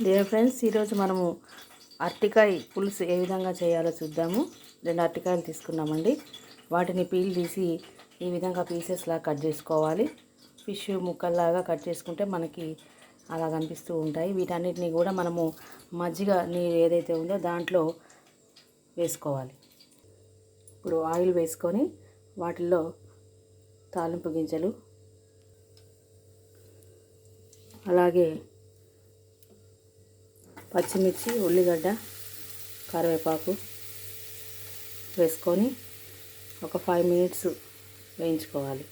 Dear friends, ఈరోజు మనము అరటికాయ పులుసు ఏ విధంగా చేయాలో చూద్దాము. 2 అరటికాయలు తీసుకున్నామండి. వాటిని పీల్ తీసి ఈ విధంగా పీసెస్లా కట్ చేసుకోవాలి. ఫిష్ ముక్కల్లాగా కట్ చేసుకుంటే మనకి అలా కనిపిస్తూ ఉంటాయి. వీటన్నిటిని కూడా మనము మజ్జిగ నీరు ఏదైతే ఉందో దాంట్లో వేసుకోవాలి. ఇప్పుడు ఆయిల్ వేసుకొని వాటిల్లో తాలింపు గింజలు, అలాగే పచ్చిమిర్చి, ఉల్లిగడ్డ, కరివేపాకు వేసుకొని ఒక 5 మినిట్స్ వేయించుకోవాలి.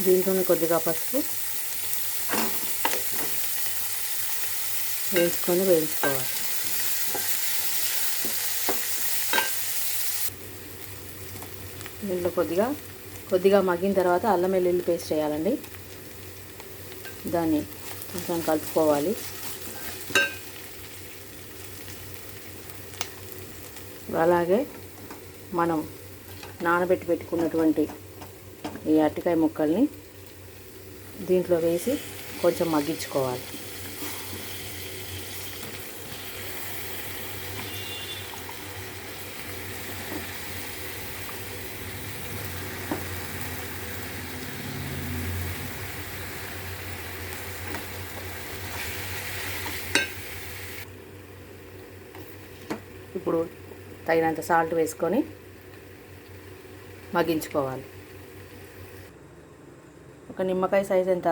దీంట్లోనే కొద్దిగా పసుపు వేయించుకోవాలి. దీంట్లో కొద్దిగా మగ్గిన తర్వాత అల్లం వెల్లుల్లి పేస్ట్ వేయాలండి. దాన్ని కొంచెం కలుపుకోవాలి. అలాగే మనం పెట్టుకున్నటువంటి ఈ అరటికాయ ముక్కల్ని దీంట్లో వేసి కొంచెం మగ్గించుకోవాలి. ఇప్పుడు తగినంత సాల్ట్ వేసుకొని మగ్గించుకోవాలి. ఒక నిమ్మకాయ సైజ్ ఎంత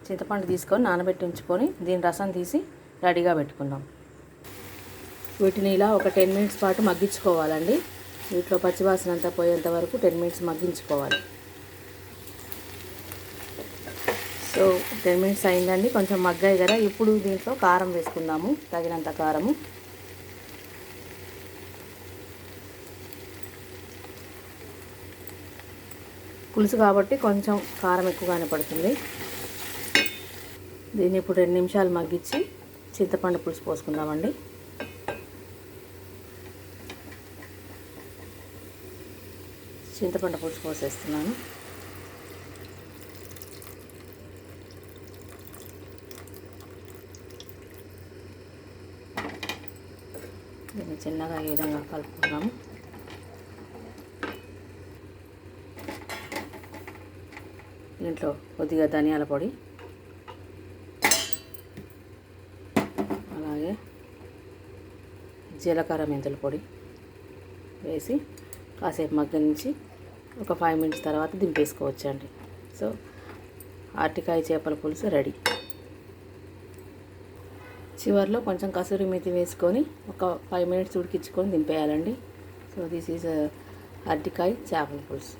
చింతపండు తీసుకొని నానబెట్టి ఉంచుకొని దీని రసం తీసి రెడీగా పెట్టుకుందాం. వీటిని ఇలా ఒక 10 మినిట్స్ పాటు మగ్గించుకోవాలండి. వీటిలో పచ్చివాసన అంతా పోయేంత వరకు 10 మినిట్స్ మగ్గించుకోవాలి. సో 10 మినిట్స్ అయిందండి, కొంచెం మగ్గాయి కదా. ఇప్పుడు దీంట్లో కారం వేసుకుందాము, తగినంత కారము. పులుసు కాబట్టి కొంచెం కారం ఎక్కువగానే పడుతుంది. దీన్ని ఇప్పుడు 2 నిమిషాలు మగ్గించి చింతపండు పులుసు పోసుకుందామండి. చింతపండు పులుసు పోసేస్తున్నాను. దీన్ని చిన్నగా ఈ విధంగా కలుపుకున్నాము. దీంట్లో కొద్దిగా ధనియాల పొడి, అలాగే జీలకర్ర మెంతుల పొడి వేసి కాసేపు మగ్గనించి ఒక 5 మినిట్స్ తర్వాత దింపేసుకోవచ్చండి. సో అరటికాయ చేపల పులుసు రెడీ. చివరిలో కొంచెం కసూరి మేతి వేసుకొని ఒక 5 మినిట్స్ ఉడికించుకొని దింపేయాలండి. సో దిస్ ఈజ్ అరటికాయ చేపల పులుసు.